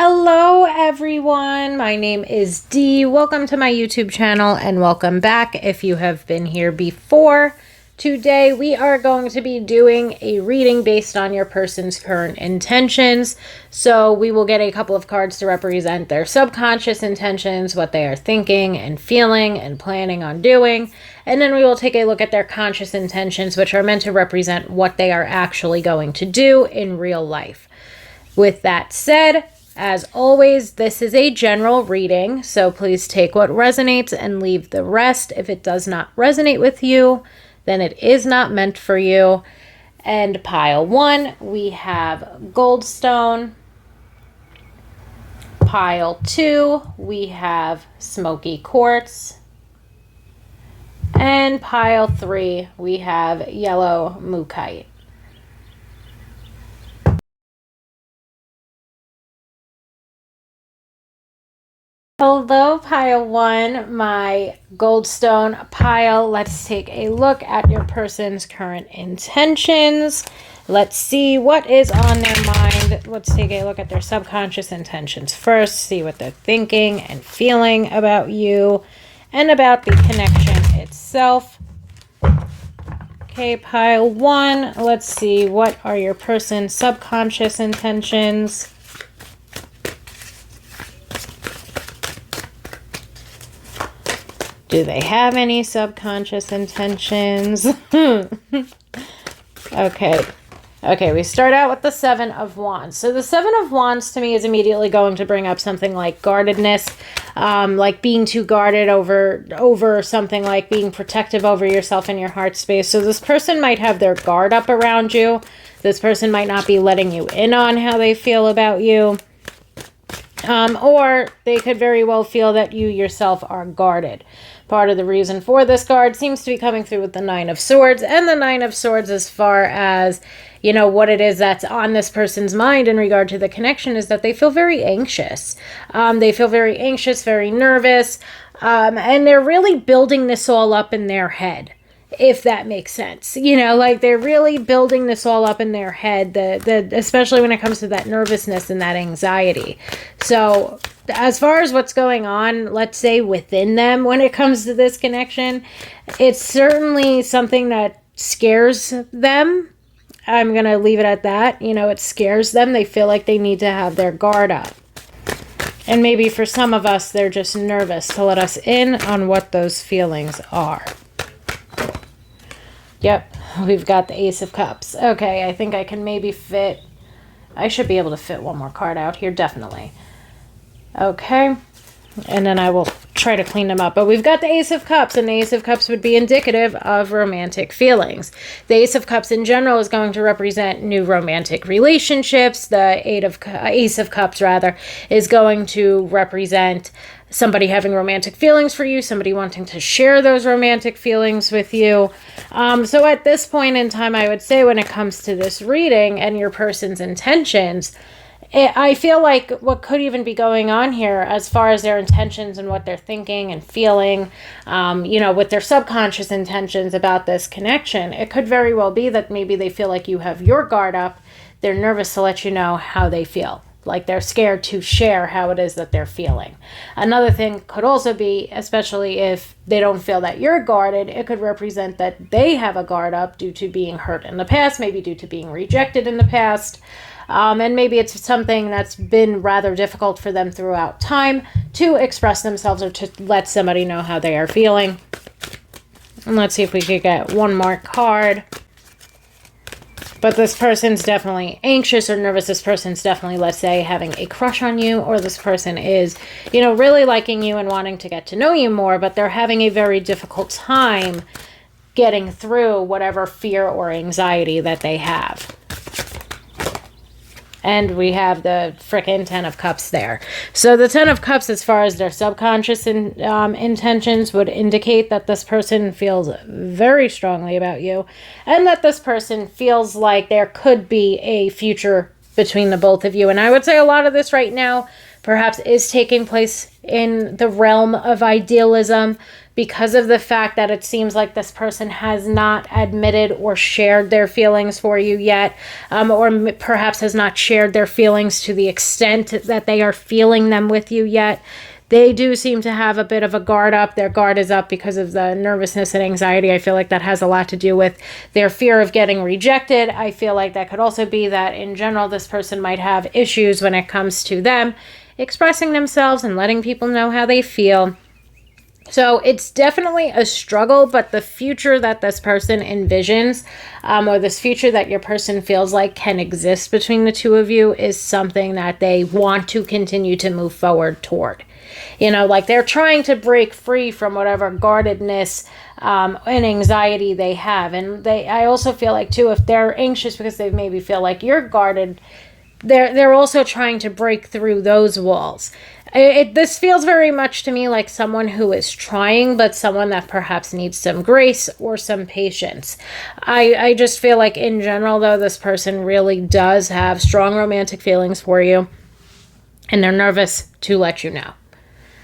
Hello everyone, my name is Dee. Welcome to my YouTube channel and welcome back if you have been here before. Today we are going to be doing a reading based on your person's current intentions. So we will get a couple of cards to represent their subconscious intentions, what they are thinking and feeling and planning on doing. And then we will take a look at their conscious intentions, which are meant to represent what they are actually going to do in real life. With that said, as always, this is a general reading, so please take what resonates and leave the rest. If it does not resonate with you, then it is not meant for you. And pile 1, we have goldstone. Pile 2, we have smoky quartz. And pile 3, we have yellow mookaite. Hello, pile 1, my goldstone pile. Let's take a look at your person's current intentions. Let's see what is on their mind. Let's take a look at their subconscious intentions first, see what they're thinking and feeling about you and about the connection itself. Okay, pile 1, let's see what are your person's subconscious intentions. Do they have any subconscious intentions? Okay, we start out with the Seven of Wands. So the Seven of Wands to me is immediately going to bring up something like guardedness, like being too guarded over something, like being protective over yourself and your heart space. So this person might have their guard up around you. This person might not be letting you in on how they feel about you. Or they could very well feel that you yourself are guarded. Part of the reason for this card seems to be coming through with the Nine of Swords. And the Nine of Swords, as far as, you know, what it is that's on this person's mind in regard to the connection, is that they feel very anxious. They feel very anxious, very nervous. And they're really building this all up in their head, if that makes sense. You know, like they're really building this all up in their head, especially when it comes to that nervousness and that anxiety. So as far as what's going on, let's say within them when it comes to this connection, it's certainly something that scares them. I'm going to leave it at that. You know, it scares them. They feel like they need to have their guard up. And maybe for some of us, they're just nervous to let us in on what those feelings are. Yep, we've got the Ace of Cups. Okay, I think I can maybe I should be able to fit one more card out here, definitely. Okay, and then I will try to clean them up. But we've got the Ace of Cups, and the Ace of Cups would be indicative of romantic feelings. The Ace of Cups in general is going to represent new romantic relationships. The Ace of Cups, rather, is going to represent somebody having romantic feelings for you, somebody wanting to share those romantic feelings with you. So at this point in time, I would say when it comes to this reading and your person's intentions, I feel like what could even be going on here as far as their intentions and what they're thinking and feeling, you know, with their subconscious intentions about this connection, it could very well be that maybe they feel like you have your guard up. They're nervous to let you know how they feel. Like they're scared to share how it is that they're feeling. Another thing could also be, especially if they don't feel that you're guarded, it could represent that they have a guard up due to being hurt in the past, maybe due to being rejected in the past. And maybe it's something that's been rather difficult for them throughout time to express themselves or to let somebody know how they are feeling. And let's see if we could get one more card. But this person's definitely anxious or nervous. This person's definitely, let's say, having a crush on you, or this person is, you know, really liking you and wanting to get to know you more, but they're having a very difficult time getting through whatever fear or anxiety that they have. And we have the frickin' Ten of Cups there. So the Ten of Cups, as far as their subconscious intentions, would indicate that this person feels very strongly about you. And that this person feels like there could be a future between the both of you. And I would say a lot of this right now perhaps is taking place in the realm of idealism because of the fact that it seems like this person has not admitted or shared their feelings for you yet, or perhaps has not shared their feelings to the extent that they are feeling them with you yet. They do seem to have a bit of a guard up. Their guard is up because of the nervousness and anxiety. I feel like that has a lot to do with their fear of getting rejected. I feel like that could also be that in general, this person might have issues when it comes to them expressing themselves and letting people know how they feel. So it's definitely a struggle, but the future that this person envisions, or this future that your person feels like can exist between the two of you, is something that they want to continue to move forward toward. You know, like they're trying to break free from whatever guardedness and anxiety they have. And I also feel like too, if they're anxious because they maybe feel like you're guarded, they're also trying to break through those walls. This feels very much to me like someone who is trying, but someone that perhaps needs some grace or some patience. I just feel like in general, though, this person really does have strong romantic feelings for you, and they're nervous to let you know.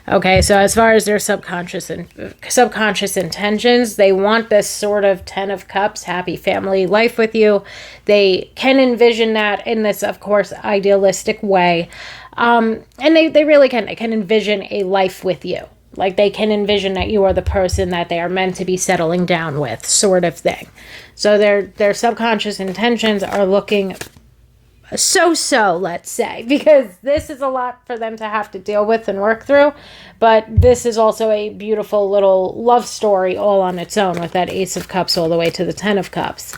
Okay, so as far as their subconscious intentions, they want this sort of 10 of Cups, happy family life with you. They can envision that in this, of course, idealistic way. And they really can. They can envision a life with you. Like they can envision that you are the person that they are meant to be settling down with, sort of thing. So their subconscious intentions are looking so, let's say, because this is a lot for them to have to deal with and work through. But this is also a beautiful little love story all on its own, with that Ace of Cups all the way to the 10 of Cups.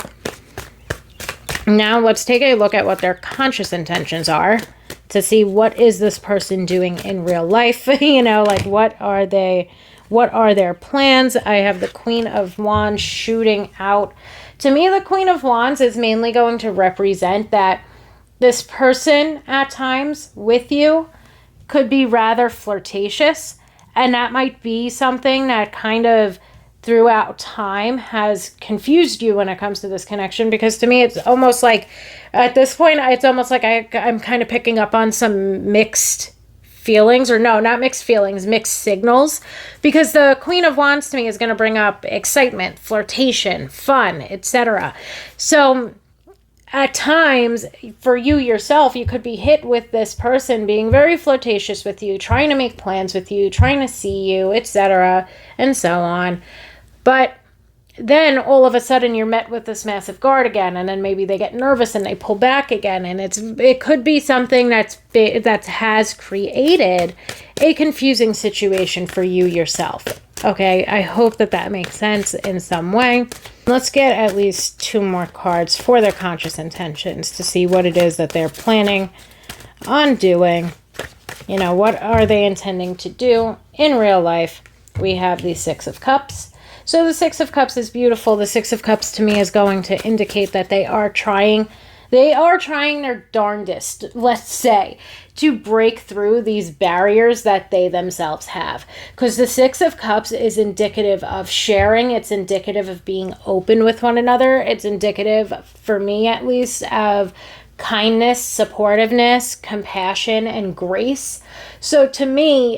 Now let's take a look at what their conscious intentions are to see what is this person doing in real life. You know, like what are their plans? I have the Queen of Wands shooting out. To me, the Queen of Wands is mainly going to represent that this person at times with you could be rather flirtatious, and that might be something that kind of throughout time has confused you when it comes to this connection, because to me it's almost like at this point it's almost like I'm kind of picking up on some mixed feelings, or no, not mixed feelings, mixed signals, because the Queen of Wands to me is going to bring up excitement, flirtation, fun, etc. So at times, for you yourself, you could be hit with this person being very flirtatious with you, trying to make plans with you, trying to see you, etc., and so on. But then all of a sudden you're met with this massive guard again, and then maybe they get nervous and they pull back again, and it could be something that has created a confusing situation for you yourself. Okay, I hope that makes sense in some way. Let's get at least 2 more cards for their conscious intentions to see what it is that they're planning on doing. You know, what are they intending to do in real life? We have the 6 of Cups. So the 6 of Cups is beautiful. The 6 of Cups to me is going to indicate that they are trying their darndest, let's say, to break through these barriers that they themselves have. Because the 6 of Cups is indicative of sharing. It's indicative of being open with one another. It's indicative, for me at least, of kindness, supportiveness, compassion, and grace. So to me,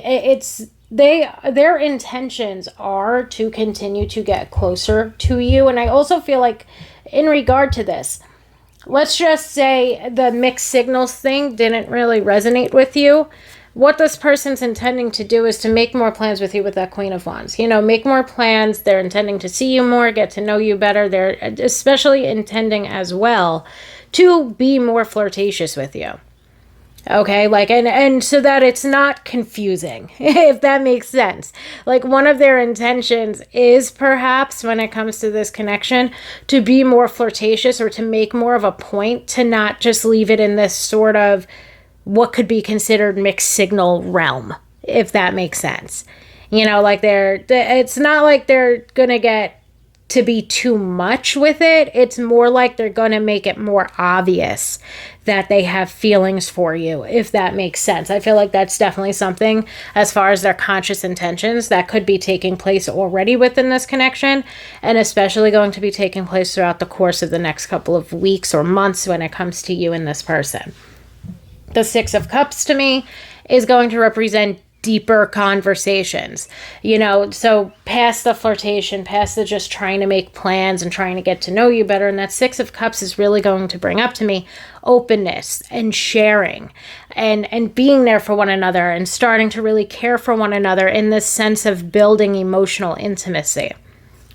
their intentions are to continue to get closer to you. And I also feel like in regard to this, let's just say the mixed signals thing didn't really resonate with you. What this person's intending to do is to make more plans with you with that Queen of Wands. You know, make more plans. They're intending to see you more, get to know you better. They're especially intending as well to be more flirtatious with you. Okay, like, and so that it's not confusing, if that makes sense. Like, one of their intentions is perhaps, when it comes to this connection, to be more flirtatious, or to make more of a point, to not just leave it in this sort of what could be considered mixed signal realm, if that makes sense. You know, like it's not like they're gonna get to be too much with it. It's more like they're going to make it more obvious that they have feelings for you, if that makes sense. I feel like that's definitely something, as far as their conscious intentions, that could be taking place already within this connection, and especially going to be taking place throughout the course of the next couple of weeks or months when it comes to you and this person. The 6 of Cups to me is going to represent deeper conversations, so past the flirtation, past the just trying to make plans and trying to get to know you better. And that Six of Cups is really going to bring up to me openness and sharing and being there for one another and starting to really care for one another in this sense of building emotional intimacy.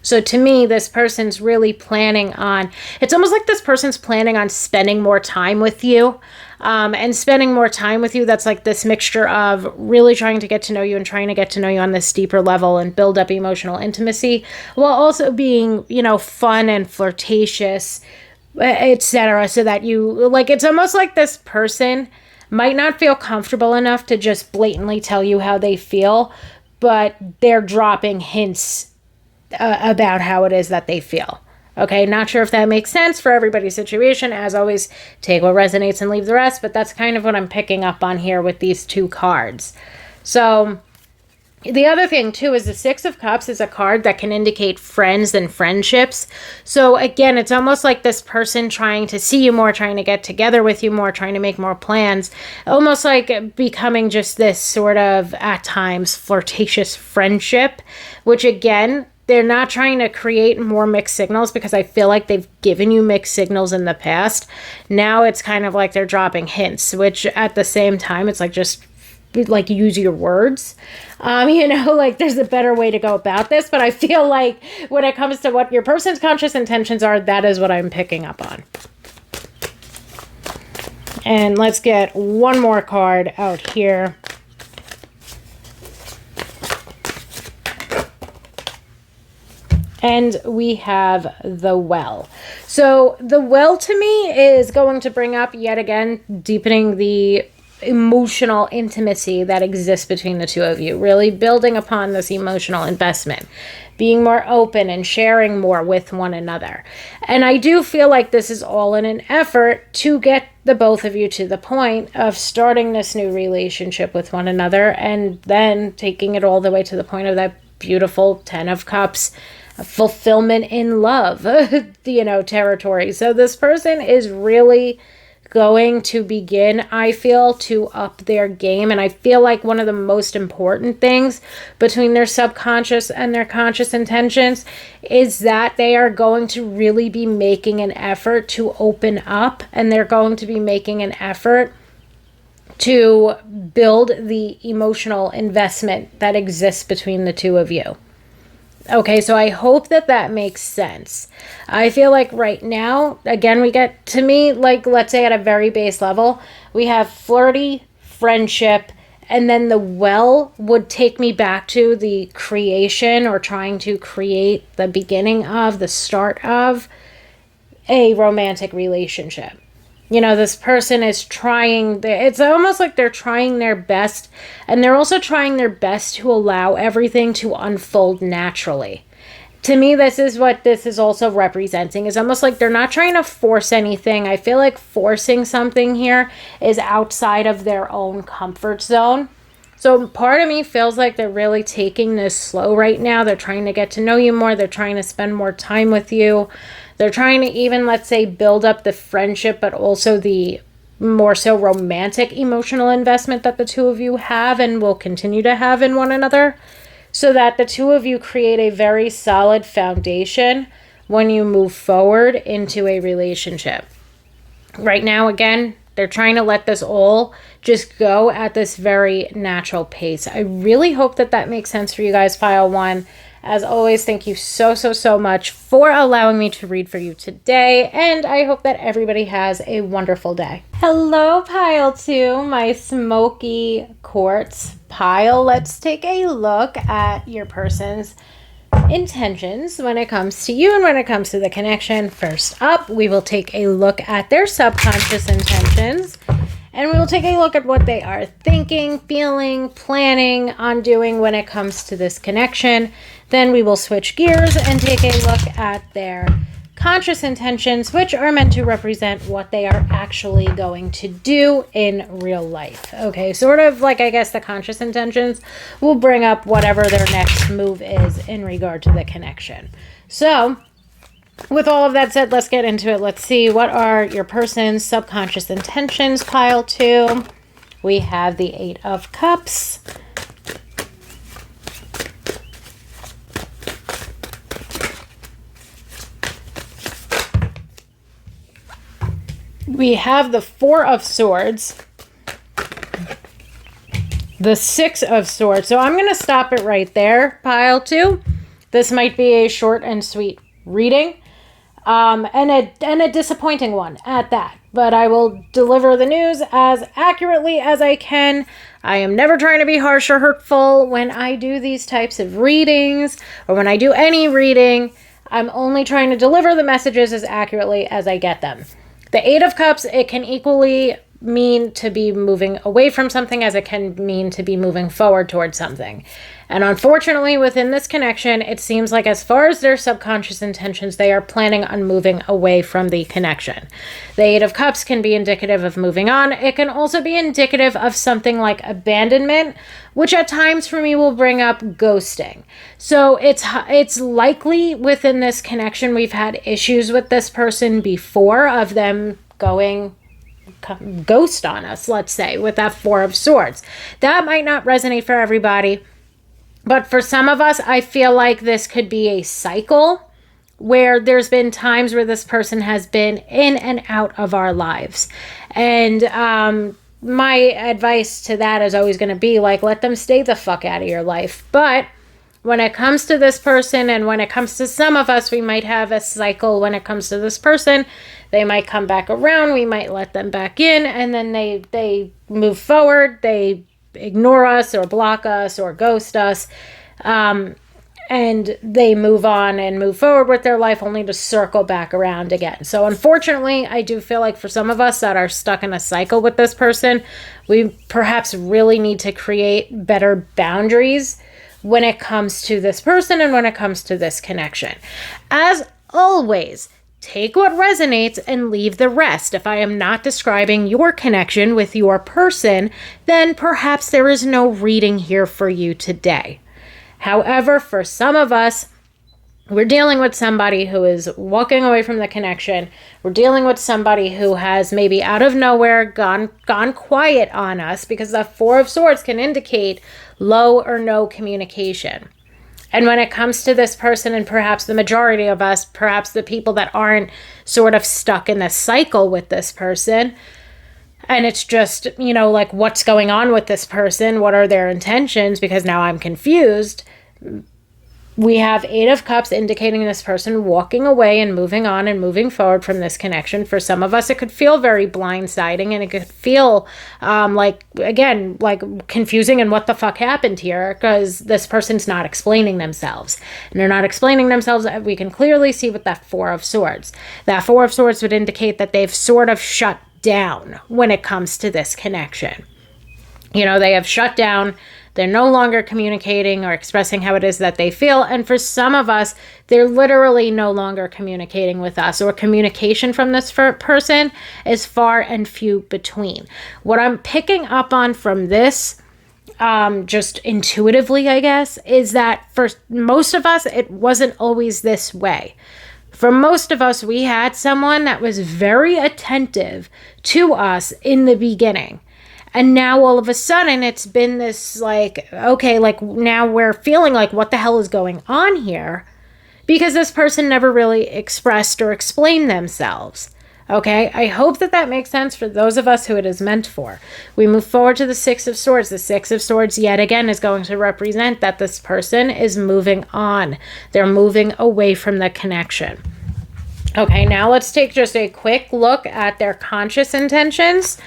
So to me, this person's really planning on, it's almost like this person's planning on spending more time with you. And spending more time with you, that's like this mixture of really trying to get to know you and trying to get to know you on this deeper level and build up emotional intimacy, while also being, fun and flirtatious, etc. So that you, like, it's almost like this person might not feel comfortable enough to just blatantly tell you how they feel, but they're dropping hints about how it is that they feel. Okay, not sure if that makes sense for everybody's situation. As always, take what resonates and leave the rest, but that's kind of what I'm picking up on here with these two cards. So the other thing too is the Six of Cups is a card that can indicate friends and friendships. So again, it's almost like this person trying to see you more, trying to get together with you more, trying to make more plans, almost like becoming just this sort of, at times, flirtatious friendship, which again, they're not trying to create more mixed signals, because I feel like they've given you mixed signals in the past. Now it's kind of like they're dropping hints, which at the same time, it's like, just like, use your words. Like, there's a better way to go about this, but I feel like when it comes to what your person's conscious intentions are, that is what I'm picking up on. And let's get one more card out here. And we have the Well. So the Well to me is going to bring up, yet again, deepening the emotional intimacy that exists between the two of you. Really building upon this emotional investment. Being more open and sharing more with one another. And I do feel like this is all in an effort to get the both of you to the point of starting this new relationship with one another, and then taking it all the way to the point of that beautiful Ten of Cups, fulfillment in love, territory. So this person is really going to begin, I feel, to up their game. And I feel like one of the most important things between their subconscious and their conscious intentions is that they are going to really be making an effort to open up, and they're going to be making an effort to build the emotional investment that exists between the two of you. Okay, so I hope that that makes sense. I feel like right now, again, we get, to me, like, let's say at a very base level, we have flirty, friendship, and then the Well would take me back to the creation, or trying to create the beginning of, the start of a romantic relationship. This person is trying, it's almost like they're trying their best, and they're also trying their best to allow everything to unfold naturally. To me, this is what this is also representing, is almost like they're not trying to force anything. I feel like forcing something here is outside of their own comfort zone. So part of me feels like they're really taking this slow right now. They're trying to get to know you more. They're trying to spend more time with you. They're trying to even, let's say, build up the friendship, but also the more so romantic emotional investment that the two of you have and will continue to have in one another, so that the two of you create a very solid foundation when you move forward into a relationship. Right now, again, they're trying to let this all just go at this very natural pace. I really hope that that makes sense for you guys, Pile 1. As always, thank you so much for allowing me to read for you today, and I hope that everybody has a wonderful day. Hello, Pile 2, my smoky quartz pile. Let's take a look at your person's intentions when it comes to you and when it comes to the connection. First up, we will take a look at their subconscious intentions, and we will take a look at what they are thinking, feeling, planning on doing when it comes to this connection. Then we will switch gears and take a look at their conscious intentions, which are meant to represent what they are actually going to do in real life. Okay, sort of like, I guess, the conscious intentions will bring up whatever their next move is in regard to the connection. So, with all of that said, let's get into it. Let's see, what are your person's subconscious intentions, Pile 2? We have the Eight of Cups. We have the Four of Swords. The Six of Swords. So I'm going to stop it right there, pile 2. This might be a short and sweet reading. And a disappointing one at that. But I will deliver the news as accurately as I can. I am never trying to be harsh or hurtful when I do these types of readings, or when I do any reading. I'm only trying to deliver the messages as accurately as I get them. The Eight of Cups, it can equally mean to be moving away from something as it can mean to be moving forward towards something. And unfortunately, within this connection, it seems like as far as their subconscious intentions, they are planning on moving away from the connection. The Eight of Cups can be indicative of moving on. It can also be indicative of something like abandonment, which at times for me will bring up ghosting. So it's likely within this connection we've had issues with this person before, of them going ghost on us, let's say, with that Four of Swords. That might not resonate for everybody, but for some of us, I feel like this could be a cycle where there's been times where this person has been in and out of our lives. And my advice to that is always going to be like, let them stay the fuck out of your life. But when it comes to this person, and when it comes to some of us, we might have a cycle. When it comes to this person, they might come back around, we might let them back in, and then they move forward, they ignore us or block us or ghost us, and they move on and move forward with their life only to circle back around again. So unfortunately, I do feel like for some of us that are stuck in a cycle with this person, we perhaps really need to create better boundaries when it comes to this person and when it comes to this connection. As always, take what resonates and leave the rest. If I am not describing your connection with your person, then perhaps there is no reading here for you today. However, for some of us, we're dealing with somebody who is walking away from the connection. We're dealing with somebody who has maybe out of nowhere gone quiet on us, because the Four of Swords can indicate low or no communication. And when it comes to this person, and perhaps the majority of us, perhaps the people that aren't sort of stuck in this cycle with this person, and it's just, like, what's going on with this person? What are their intentions? Because now I'm confused. We have Eight of Cups indicating this person walking away and moving on and moving forward from this connection. For some of us, it could feel very blindsiding, and it could feel like confusing and what the fuck happened here, because this person's not explaining themselves. And they're not explaining themselves. We can clearly see with that Four of Swords. That Four of Swords would indicate that they've sort of shut down when it comes to this connection. They have shut down. They're no longer communicating or expressing how it is that they feel. And for some of us, they're literally no longer communicating with us, or communication from this person is far and few between. What I'm picking up on from this, just intuitively, I guess, is that for most of us, it wasn't always this way. For most of us, we had someone that was very attentive to us in the beginning. And now all of a sudden it's been this now we're feeling like, what the hell is going on here? Because this person never really expressed or explained themselves. Okay, I hope that makes sense for those of us who it is meant for. We move forward to the Six of Swords. The Six of Swords, yet again, is going to represent that this person is moving on. They're moving away from the connection. Okay, now let's take just a quick look at their conscious intentions.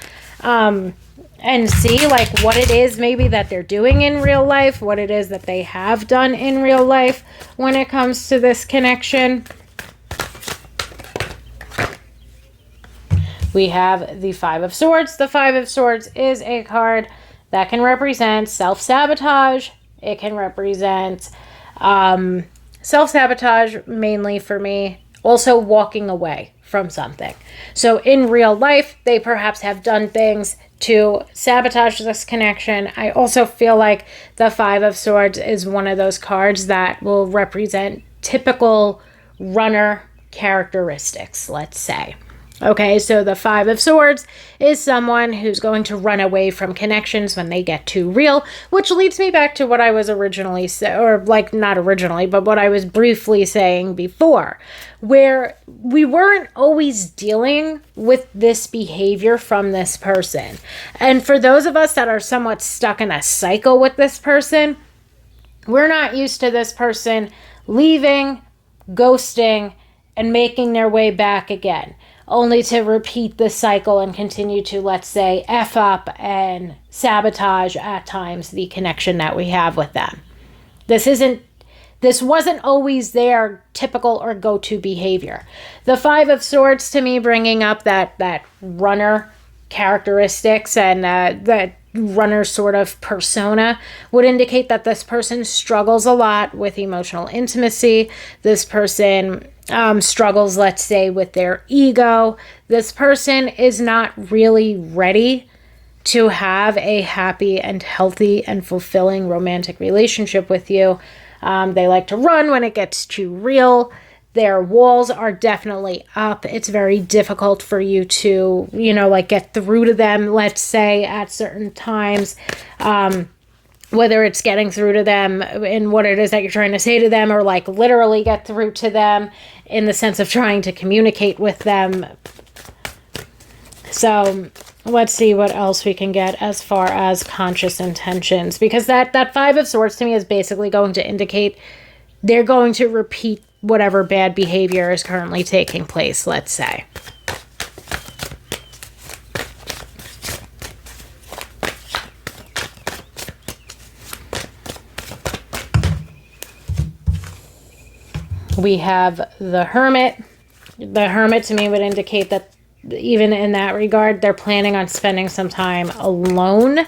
And see what it is maybe that they're doing in real life, what it is that they have done in real life when it comes to this connection. We have the Five of Swords. The Five of Swords is a card that can represent self-sabotage. It can represent self-sabotage mainly for me. Also walking away from something. So in real life, they perhaps have done things to sabotage this connection. I also feel like the Five of Swords is one of those cards that will represent typical runner characteristics, let's say. Okay, so the Five of Swords is someone who's going to run away from connections when they get too real, which leads me back to what I was originally or like not originally, but what I was briefly saying before, where we weren't always dealing with this behavior from this person. And for those of us that are somewhat stuck in a cycle with this person, we're not used to this person leaving, ghosting, and making their way back again, only to repeat the cycle and continue to, let's say, F up and sabotage at times the connection that we have with them. This wasn't always their typical or go-to behavior. The Five of Swords, to me, bringing up that runner characteristics and that runner sort of persona would indicate that this person struggles a lot with emotional intimacy. This person struggles, let's say, with their ego. This person is not really ready to have a happy and healthy and fulfilling romantic relationship with you. They like to run when it gets too real. Their walls are definitely up. It's very difficult for you to, like get through to them, let's say, at certain times. Whether it's getting through to them in what it is that you're trying to say to them, or like literally get through to them in the sense of trying to communicate with them. So let's see what else we can get as far as conscious intentions, because that Five of Swords to me is basically going to indicate they're going to repeat whatever bad behavior is currently taking place, let's say. We have the Hermit. The Hermit to me would indicate that even in that regard, they're planning on spending some time alone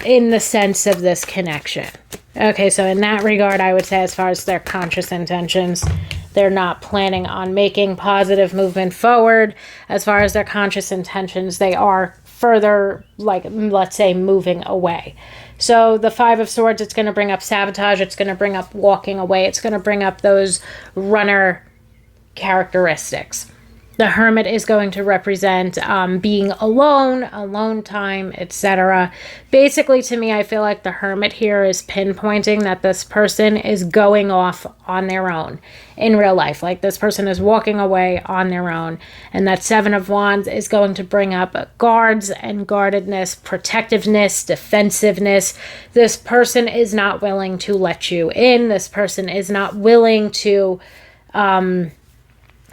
in the sense of this connection. Okay, so in that regard, I would say as far as their conscious intentions, they're not planning on making positive movement forward. As far as their conscious intentions, they are further, like, let's say, moving away. So the Five of Swords, it's going to bring up sabotage. It's going to bring up walking away. It's going to bring up those runner characteristics. The Hermit is going to represent being alone time, etc. Basically, to me, I feel like the Hermit here is pinpointing that this person is going off on their own in real life. Like this person is walking away on their own. And that Seven of Wands is going to bring up guards and guardedness, protectiveness, defensiveness. This person is not willing to let you in. This person is not willing to...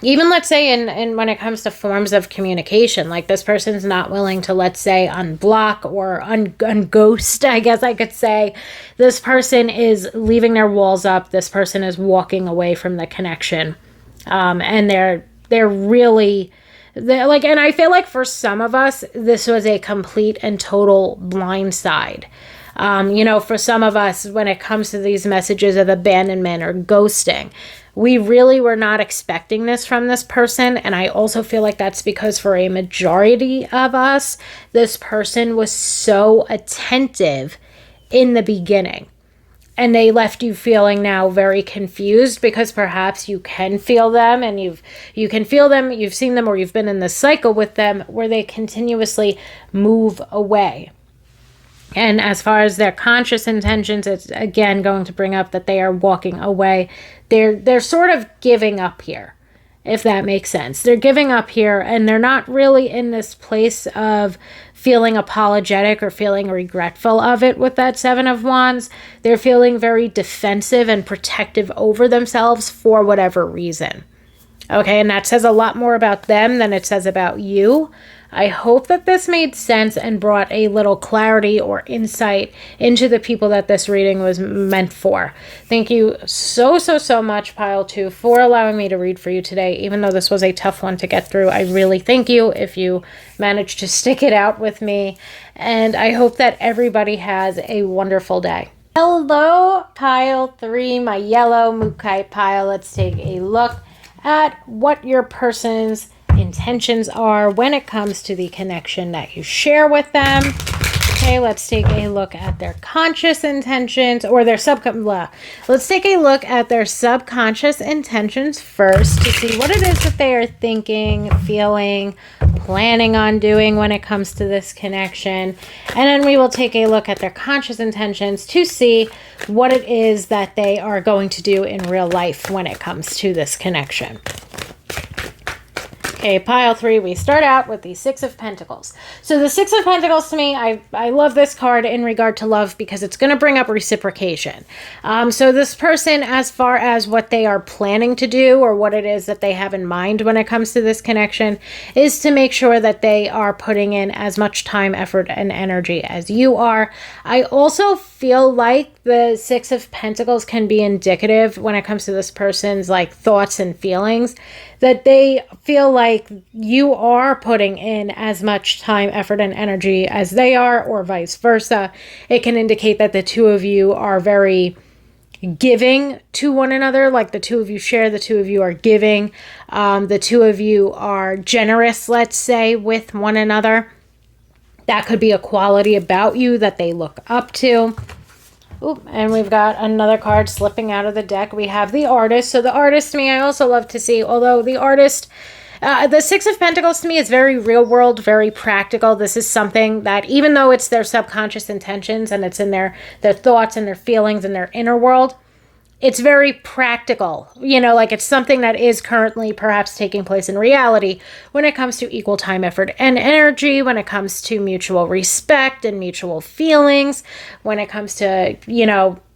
even let's say in when it comes to forms of communication, like this person's not willing to, let's say, unblock or unghost, I guess I could say. This person is leaving their walls up. This person is walking away from the connection. And they're really, like, and I feel like for some of us, this was a complete and total blindside. For some of us, when it comes to these messages of abandonment or ghosting, we really were not expecting this from this person. And I also feel like that's because for a majority of us, this person was so attentive in the beginning. And they left you feeling now very confused because perhaps you can feel them and you can feel them, you've seen them, or you've been in this cycle with them where they continuously move away. And as far as their conscious intentions, it's again going to bring up that they are walking away. They're sort of giving up here, if that makes sense. They're giving up here, and they're not really in this place of feeling apologetic or feeling regretful of it with that Seven of Wands. They're feeling very defensive and protective over themselves for whatever reason. Okay, and that says a lot more about them than it says about you. I hope that this made sense and brought a little clarity or insight into the people that this reading was meant for. Thank you so much, Pile 2, for allowing me to read for you today. Even though this was a tough one to get through, I really thank you if you managed to stick it out with me. And I hope that everybody has a wonderful day. Hello, Pile 3, my yellow Mukai pile. Let's take a look at what your person's intentions are when it comes to the connection that you share with them. Okay, let's take a look at their conscious intentions or their let's take a look at their subconscious intentions first to see what it is that they are thinking, feeling, planning on doing when it comes to this connection. And then we will take a look at their conscious intentions to see what it is that they are going to do in real life when it comes to this connection. Okay, pile 3, we start out with the Six of Pentacles. So the Six of Pentacles, to me, I love this card in regard to love because it's going to bring up reciprocation. So this person, as far as what they are planning to do or what it is that they have in mind when it comes to this connection, is to make sure that they are putting in as much time, effort, and energy as you are. I also feel like the Six of Pentacles can be indicative when it comes to this person's like thoughts and feelings, that they feel like you are putting in as much time, effort, and energy as they are, or vice versa. It can indicate that the two of you are very giving to one another, like the two of you share, the two of you are giving, the two of you are generous, let's say, with one another. That could be a quality about you that they look up to. Oop, and we've got another card slipping out of the deck. We have the Artist. So the Artist, to me, I also love to see, although the Artist, the Six of Pentacles to me is very real world, very practical. This is something that, even though it's their subconscious intentions and it's in their thoughts and their feelings and their inner world, it's very practical, like it's something that is currently perhaps taking place in reality when it comes to equal time, effort, and energy, when it comes to mutual respect and mutual feelings, when it comes to,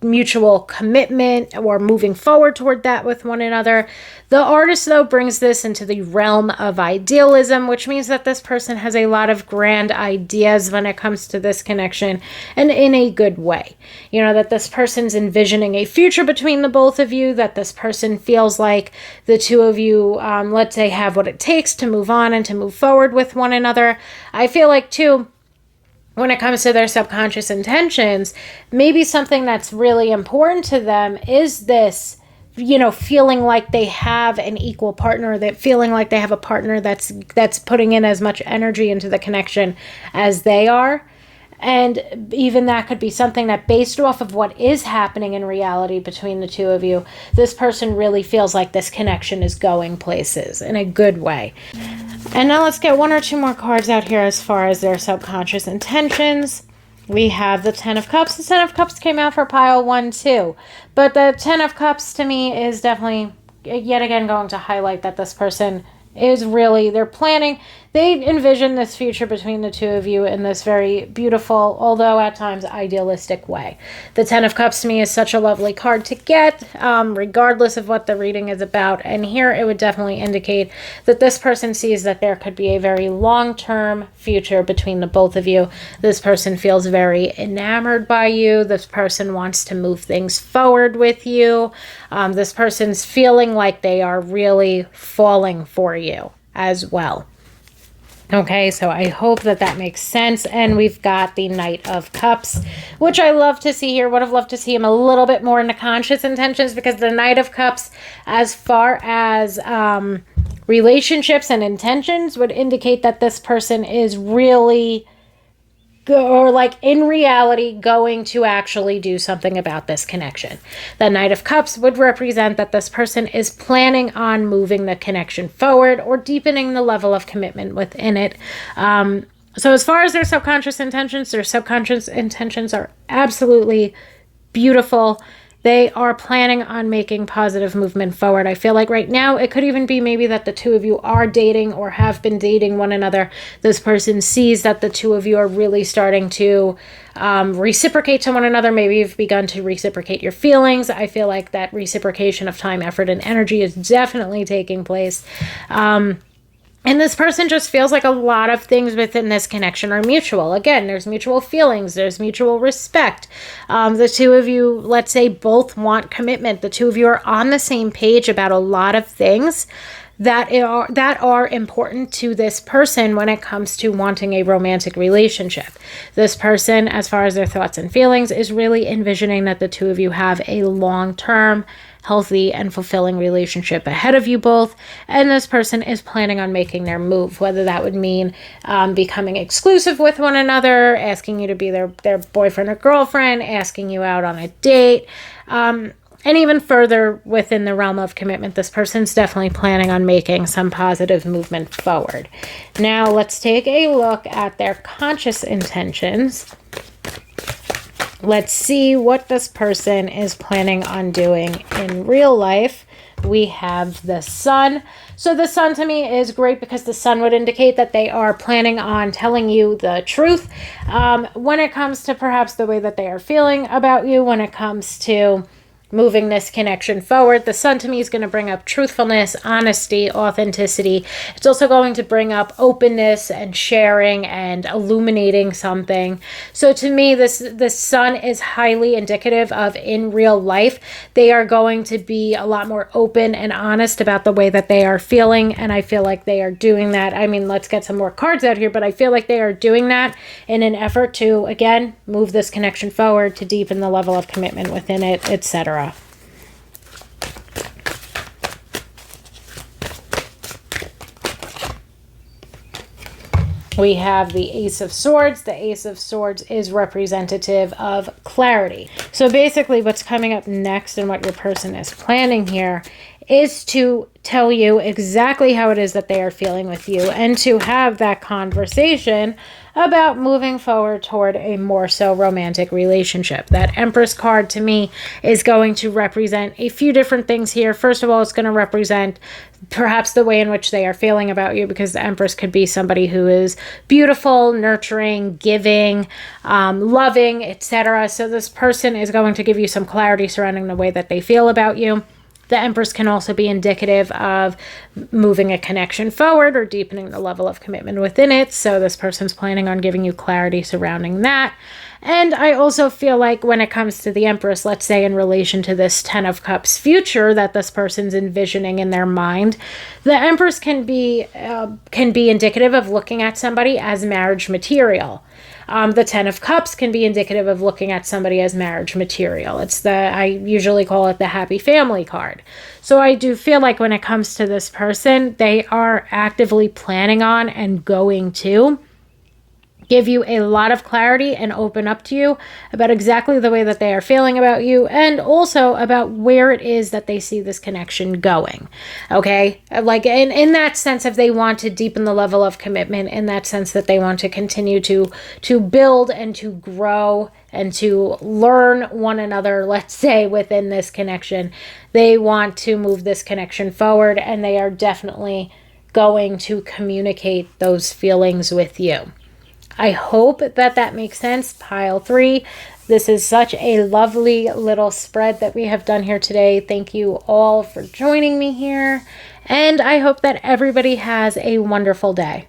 mutual commitment or moving forward toward that with one another. The Artist, though, brings this into the realm of idealism, which means that this person has a lot of grand ideas when it comes to this connection, and in a good way. That this person's envisioning a future between the both of you, that this person feels like the two of you, let's say, have what it takes to move on and to move forward with one another. I feel like, too, when it comes to their subconscious intentions, maybe something that's really important to them is this, feeling like they have an equal partner, that feeling like they have a partner that's putting in as much energy into the connection as they are. And even that could be something that, based off of what is happening in reality between the two of you, this person really feels like this connection is going places in a good way. And now let's get one or two more cards out here as far as their subconscious intentions. We have the Ten of Cups. The Ten of Cups came out for pile 1 too. But the Ten of Cups, to me, is definitely, yet again, going to highlight that this person is really, they're planning, they envision this future between the two of you in this very beautiful, although at times idealistic way. The Ten of Cups to me is such a lovely card to get, regardless of what the reading is about. And here it would definitely indicate that this person sees that there could be a very long-term future between the both of you. This person feels very enamored by you. This person wants to move things forward with you. This person's feeling like they are really falling for you as well. Okay, so I hope that makes sense. And we've got the Knight of Cups, which I love to see here. Would have loved to see him a little bit more into conscious intentions, because the Knight of Cups, as far as relationships and intentions, would indicate that this person is really, or like in reality, going to actually do something about this connection. The Knight of Cups would represent that this person is planning on moving the connection forward or deepening the level of commitment within it. So as far as their subconscious intentions are absolutely beautiful. They are planning on making positive movement forward. I feel like right now it could even be maybe that the two of you are dating or have been dating one another. This person sees that the two of you are really starting to reciprocate to one another. Maybe you've begun to reciprocate your feelings. I feel like that reciprocation of time, effort, and energy is definitely taking place. And this person just feels like a lot of things within this connection are mutual. Again, there's mutual feelings. There's mutual respect. The two of you, let's say, both want commitment. The two of you are on the same page about a lot of things that are important to this person when it comes to wanting a romantic relationship. This person, as far as their thoughts and feelings, is really envisioning that the two of you have a long-term, healthy and fulfilling relationship ahead of you both. And this person is planning on making their move, whether that would mean becoming exclusive with one another, asking you to be their boyfriend or girlfriend, asking you out on a date, and even further within the realm of commitment. This person's definitely planning on making some positive movement forward. Now let's take a look at their conscious intentions. Let's see what this person is planning on doing in real life. We have the Sun. So the Sun to me is great because the Sun would indicate that they are planning on telling you the truth when it comes to perhaps the way that they are feeling about you, when it comes to moving this connection forward. The Sun to me is going to bring up truthfulness, honesty, authenticity. It's also going to bring up openness and sharing and illuminating something. So to me, this Sun is highly indicative of, in real life, they are going to be a lot more open and honest about the way that they are feeling. And I feel like they are doing that. I mean, let's get some more cards out here, but I feel like they are doing that in an effort to, again, move this connection forward, to deepen the level of commitment within it, etc. We have the Ace of Swords. The Ace of Swords is representative of clarity. So basically what's coming up next and what your person is planning here is to tell you exactly how it is that they are feeling with you, and to have that conversation about moving forward toward a more so romantic relationship. That Empress card to me is going to represent a few different things here. First of all, it's going to represent perhaps the way in which they are feeling about you, because the Empress could be somebody who is beautiful, nurturing, giving, loving, etc. So this person is going to give you some clarity surrounding the way that they feel about you. The Empress can also be indicative of moving a connection forward or deepening the level of commitment within it. So this person's planning on giving you clarity surrounding that. And I also feel like when it comes to the Empress, let's say in relation to this Ten of Cups future that this person's envisioning in their mind, the Empress can be indicative of looking at somebody as marriage material. The Ten of Cups can be indicative of looking at somebody as marriage material. I usually call it the happy family card. So I do feel like when it comes to this person, they are actively planning on and going to give you a lot of clarity and open up to you about exactly the way that they are feeling about you, and also about where it is that they see this connection going. Okay? Like in that sense, if they want to deepen the level of commitment, in that sense that they want to continue to build and to grow and to learn one another, let's say, within this connection, they want to move this connection forward, and they are definitely going to communicate those feelings with you. I hope that makes sense. Pile 3. This is such a lovely little spread that we have done here today. Thank you all for joining me here. And I hope that everybody has a wonderful day.